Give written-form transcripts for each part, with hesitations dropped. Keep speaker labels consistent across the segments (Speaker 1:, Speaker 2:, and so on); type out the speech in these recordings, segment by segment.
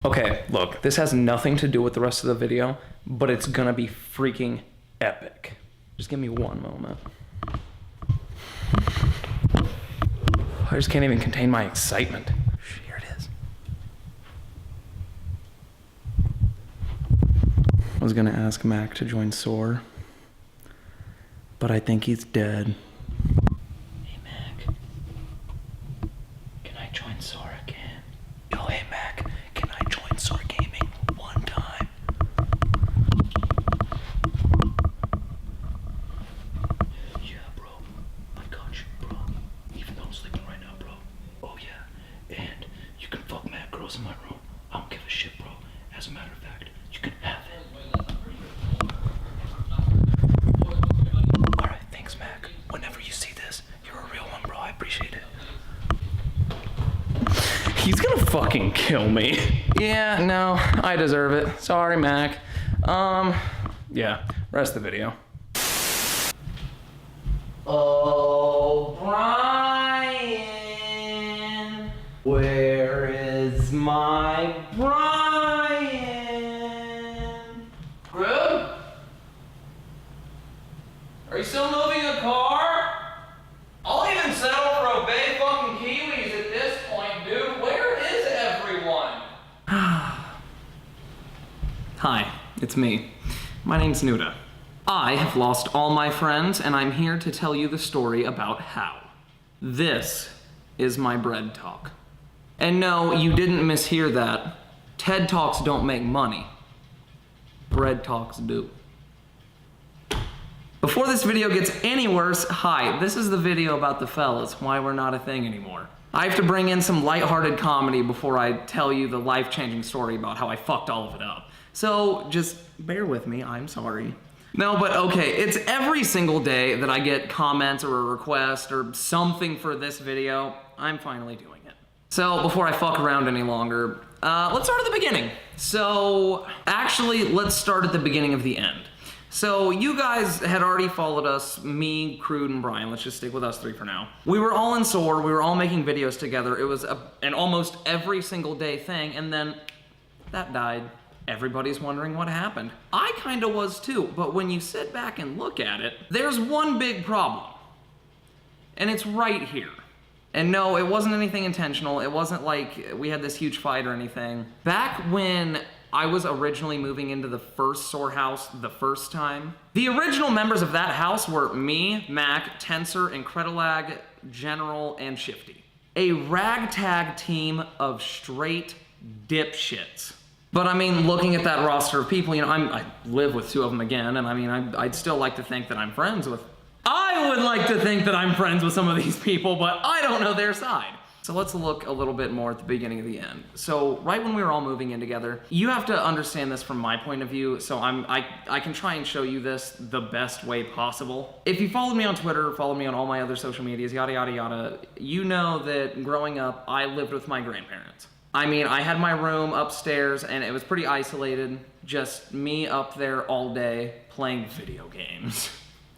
Speaker 1: Okay, look, this has nothing to do with the rest of the video, but it's gonna be freaking epic. Just give me one moment. I just can't even contain my excitement. Here it is. I was gonna ask Mac to join SOAR, but I think he's dead. Hey Mac, can I join SOAR again? Yo, hey Mac, can I join SOAR Gaming one time? Yeah, bro, I got you, bro. Even though I'm sleeping right now, bro. Oh yeah, and you can fuck mad girls in my room. I don't give a shit, bro. As a matter of fact, you can have it. Alright, thanks, Mac. Whenever you see this, you're a real one, bro. I appreciate it. He's gonna fucking kill me. Yeah, no, I deserve it. Sorry, Mac. Yeah, rest of the video. Oh, Brian. Where is my Brian? Rude? Are you still moving a car? I'll even settle for a Bay fucking Kiwis at this point, dude. Where is everyone? Hi, it's me. My name's Nudah. I have lost all my friends, and I'm here to tell you the story about how. This is my bread talk. And no, you didn't mishear that. TED Talks don't make money. Bread Talks do. Before this video gets any worse, hi, this is the video about the fellas, why we're not a thing anymore. I have to bring in some lighthearted comedy before I tell you the life-changing story about how I fucked all of it up. So just bear with me, I'm sorry. No, but okay, it's every single day that I get comments or a request or something for this video. I'm finally doing it. So before I fuck around any longer, let's start at the beginning. So actually, let's start at the beginning of the end. So you guys had already followed us, me, Crude, and Brian. Let's just stick with us three for now. We were all in SOAR, we were all making videos together. It was an almost every single day thing, and then that died. Everybody's wondering what happened. I kinda was too, but when you sit back and look at it, there's one big problem. And it's right here. And no, it wasn't anything intentional. It wasn't like we had this huge fight or anything. Back when I was originally moving into the first SOAR house the first time, the original members of that house were me, Mac, Tensor, Incredilag, General, and Shifty. A ragtag team of straight dipshits. But I mean, looking at that roster of people, you know, I live with two of them again, and I mean, I'd still like to think that I'm friends with... I would like to think that I'm friends with some of these people, but I don't know their side. So let's look a little bit more at the beginning of the end. So right when we were all moving in together, you have to understand this from my point of view, so I can try and show you this the best way possible. If you followed me on Twitter, followed me on all my other social medias, yada yada yada, you know that growing up, I lived with my grandparents. I mean, I had my room upstairs and it was pretty isolated, just me up there all day playing video games.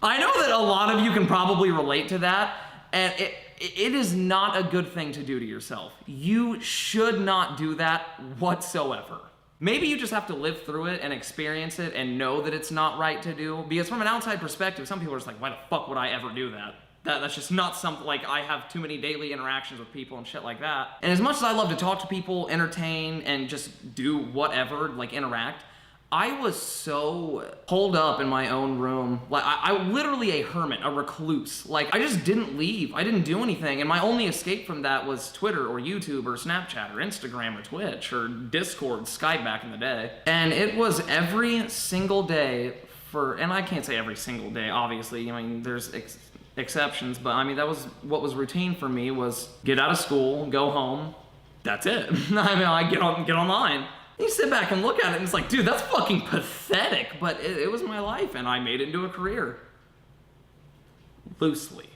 Speaker 1: I know that a lot of you can probably relate to that, and it is not a good thing to do to yourself. You should not do that whatsoever. Maybe you just have to live through it and experience it and know that it's not right to do, because from an outside perspective, some people are just like, why the fuck would I ever do that? That's just not something, like, I have too many daily interactions with people and shit like that. And as much as I love to talk to people, entertain, and just do whatever, like interact, I was so holed up in my own room. Like, I literally a hermit, a recluse. Like, I just didn't leave. I didn't do anything. And my only escape from that was Twitter or YouTube or Snapchat or Instagram or Twitch or Discord, Skype back in the day. And it was every single day and I can't say every single day, obviously. I mean, there's exceptions, but I mean, that was what was routine for me, was get out of school, go home, that's it. I mean, I get online. You sit back and look at it and it's like, dude, that's fucking pathetic, but it was my life and I made it into a career. Loosely.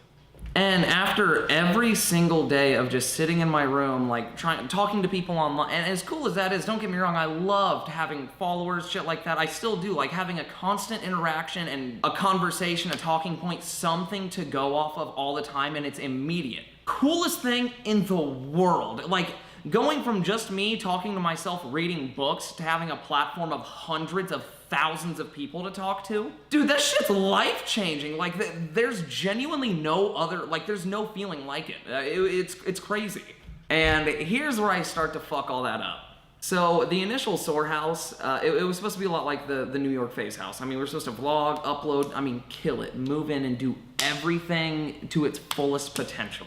Speaker 1: And after every single day of just sitting in my room, like talking to people online, and as cool as that is, don't get me wrong, I loved having followers, shit like that. I still do, like having a constant interaction and a conversation, a talking point, something to go off of all the time, and it's immediate. Coolest thing in the world. Like, Going from just me talking to myself, reading books, to having a platform of hundreds of thousands of people to talk to. Dude, that shit's life-changing. Like, there's genuinely no other, like, there's no feeling like it. It's crazy. And here's where I start to fuck all that up. So the initial Soar House, it was supposed to be a lot like the New York Face House. I mean, we're supposed to vlog, upload, kill it, move in and do everything to its fullest potential.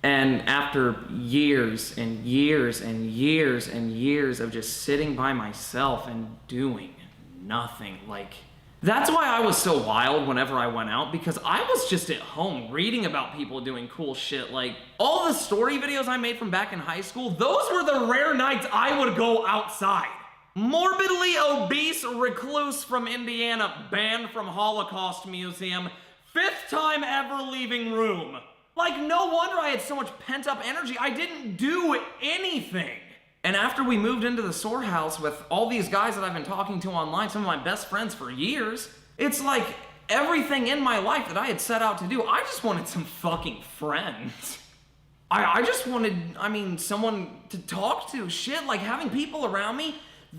Speaker 1: And after years and years and years and years of just sitting by myself and doing nothing, like, that's why I was so wild whenever I went out, because I was just at home reading about people doing cool shit. Like, all the story videos I made from back in high school, those were the rare nights I would go outside. Morbidly obese recluse from Indiana, banned from Holocaust Museum, 5th time ever leaving room. Like, no wonder I had so much pent-up energy. I didn't do anything. And after we moved into the Soar House with all these guys that I've been talking to online, some of my best friends for years, it's like everything in my life that I had set out to do, I just wanted some fucking friends. I just wanted, someone to talk to. Shit, like having people around me,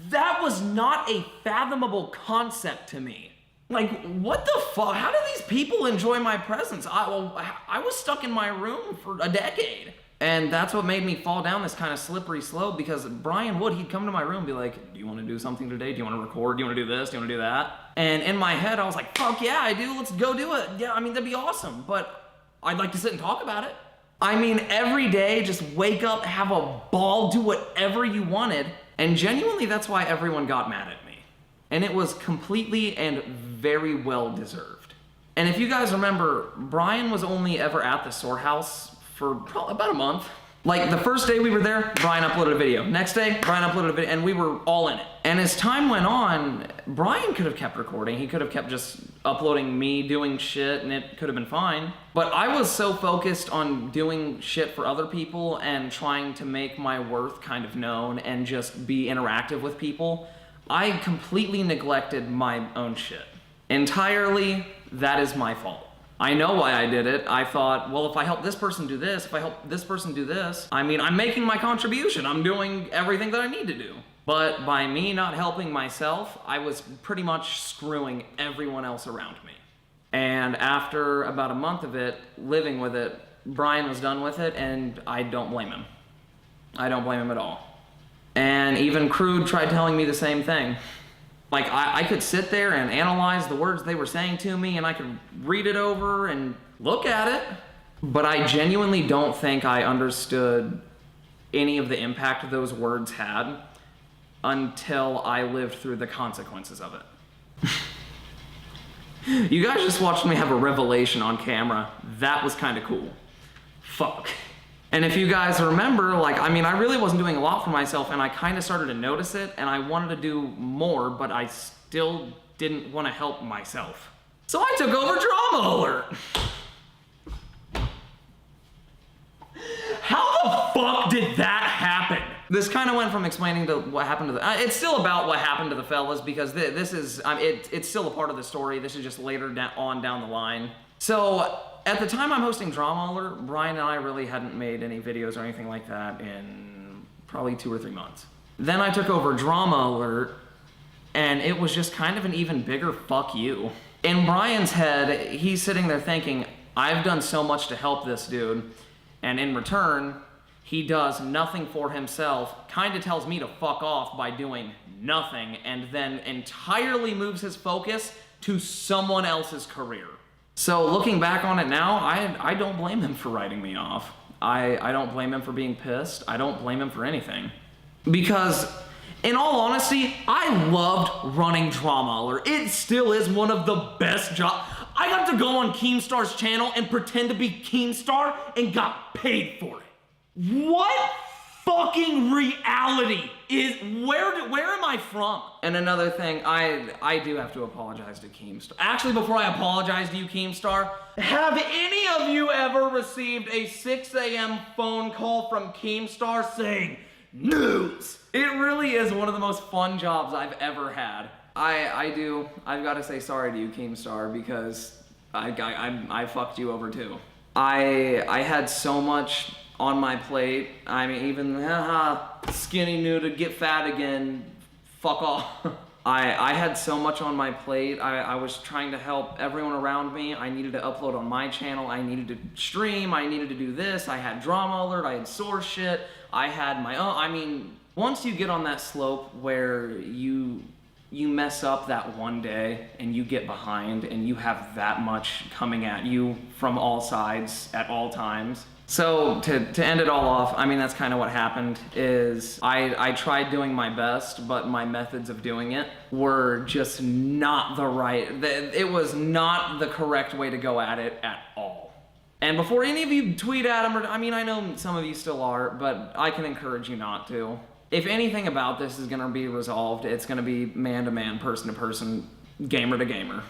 Speaker 1: that was not a fathomable concept to me. Like, what the fuck? How do these people enjoy my presence? I was stuck in my room for a decade. And that's what made me fall down this kind of slippery slope, because Brian would, he'd come to my room and be like, do you want to do something today? Do you want to record? Do you want to do this? Do you want to do that? And in my head, I was like, fuck yeah, I do. Let's go do it. Yeah, that'd be awesome. But I'd like to sit and talk about it. Every day, just wake up, have a ball, do whatever you wanted. And genuinely, that's why everyone got mad at me. And it was completely and very well deserved. And if you guys remember, Brian was only ever at the Soar House for probably about a month. Like, the first day we were there, Brian uploaded a video. Next day, Brian uploaded a video, and we were all in it. And as time went on, Brian could have kept recording. He could have kept just uploading me doing shit, and it could have been fine. But I was so focused on doing shit for other people and trying to make my worth kind of known and just be interactive with people, I completely neglected my own shit. Entirely, that is my fault. I know why I did it. I thought, well, if I help this person do this, if I help this person do this, I'm making my contribution. I'm doing everything that I need to do. But by me not helping myself, I was pretty much screwing everyone else around me. And after about a month of it, living with it, Brian was done with it, and I don't blame him. I don't blame him at all. And even Crude tried telling me the same thing. Like, I could sit there and analyze the words they were saying to me, and I could read it over and look at it, but I genuinely don't think I understood any of the impact those words had until I lived through the consequences of it. You guys just watched me have a revelation on camera. That was kind of cool. Fuck. And if you guys remember, I really wasn't doing a lot for myself, and I kind of started to notice it, and I wanted to do more, but I still didn't want to help myself. So I took over Drama Alert. How the fuck did that happen? This kind of went from explaining to what happened to the... it's still about what happened to the fellas, because this is... it's still a part of the story. This is just later on down the line. So... at the time I'm hosting Drama Alert, Brian and I really hadn't made any videos or anything like that in probably 2 or 3 months. Then I took over Drama Alert, and it was just kind of an even bigger fuck you. In Brian's head, he's sitting there thinking, I've done so much to help this dude, and in return, he does nothing for himself, kind of tells me to fuck off by doing nothing, and then entirely moves his focus to someone else's career. So looking back on it now, I don't blame him for writing me off. I don't blame him for being pissed. I don't blame him for anything. Because, in all honesty, I loved running Drama Alert. It still is one of the best jobs. I got to go on Keemstar's channel and pretend to be Keemstar and got paid for it. What fucking reality is, where am I from? And another thing, I do have to apologize to Keemstar. Actually, before I apologize to you, Keemstar, have any of you ever received a 6 a.m. phone call from Keemstar saying, news? It really is one of the most fun jobs I've ever had. I've got to say sorry to you, Keemstar, because I fucked you over too. I had so much on my plate. I mean, even skinny Nudah, get fat again, fuck off. I had so much on my plate. I was trying to help everyone around me. I needed to upload on my channel. I needed to stream. I needed to do this. I had drama alert. I had source shit. I had my own. I mean, once you get on that slope where you mess up that one day and you get behind and you have that much coming at you from all sides at all times. So to end it all off, I mean, that's kind of what happened is I tried doing my best, but my methods of doing it were just not the right, it was not the correct way to go at it at all. And before any of you tweet at them, I mean, I know some of you still are, but I can encourage you not to. If anything about this is gonna be resolved, it's gonna be man to man, person to person, gamer to gamer.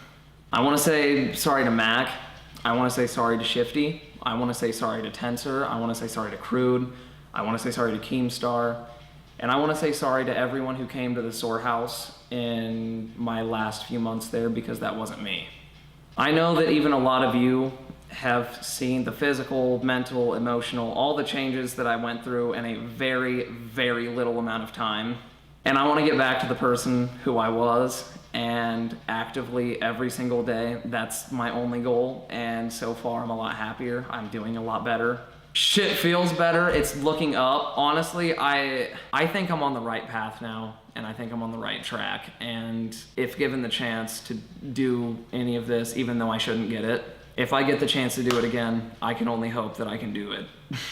Speaker 1: I wanna say sorry to Mac. I wanna say sorry to Shifty. I wanna say sorry to Tensor. I wanna say sorry to Crude. I wanna say sorry to Keemstar. And I wanna say sorry to everyone who came to the Sore House in my last few months there, because that wasn't me. I know that even a lot of you have seen the physical, mental, emotional, all the changes that I went through in a very, very little amount of time. And I wanna get back to the person who I was, and actively every single day, that's my only goal. And so far I'm a lot happier. I'm doing a lot better. Shit feels better. It's looking up. Honestly, I think I'm on the right path now, and I think I'm on the right track. And if given the chance to do any of this, even though I shouldn't get it, if I get the chance to do it again, I can only hope that I can do it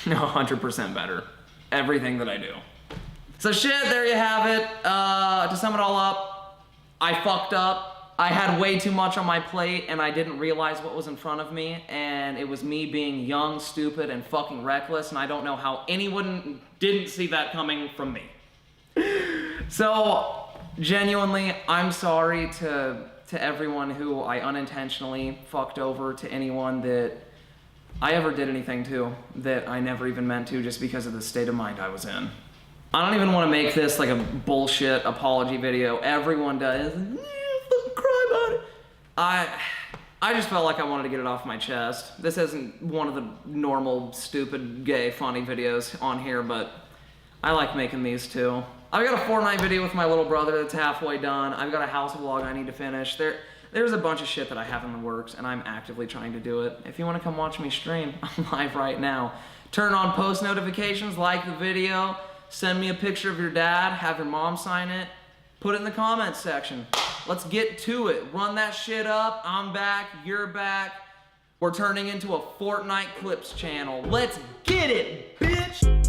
Speaker 1: 100% better. Everything that I do. So shit, there you have it. To sum it all up, I fucked up. I had way too much on my plate and I didn't realize what was in front of me, and it was me being young, stupid, and fucking reckless, and I don't know how anyone didn't see that coming from me. So, genuinely, I'm sorry to everyone who I unintentionally fucked over, to anyone that I ever did anything to that I never even meant to, just because of the state of mind I was in. I don't even want to make this like a bullshit apology video. Everyone does. Fucking cry about it. I just felt like I wanted to get it off my chest. This isn't one of the normal, stupid, gay, funny videos on here, but I like making these too. I've got a Fortnite video with my little brother that's halfway done. I've got a house vlog I need to finish. There's a bunch of shit that I have in the works, and I'm actively trying to do it. If you want to come watch me stream, I'm live right now. Turn on post notifications, like the video, send me a picture of your dad, have your mom sign it, put it in the comments section. Let's get to it. Run that shit up. I'm back, you're back. We're turning into a Fortnite Clips channel. Let's get it, bitch!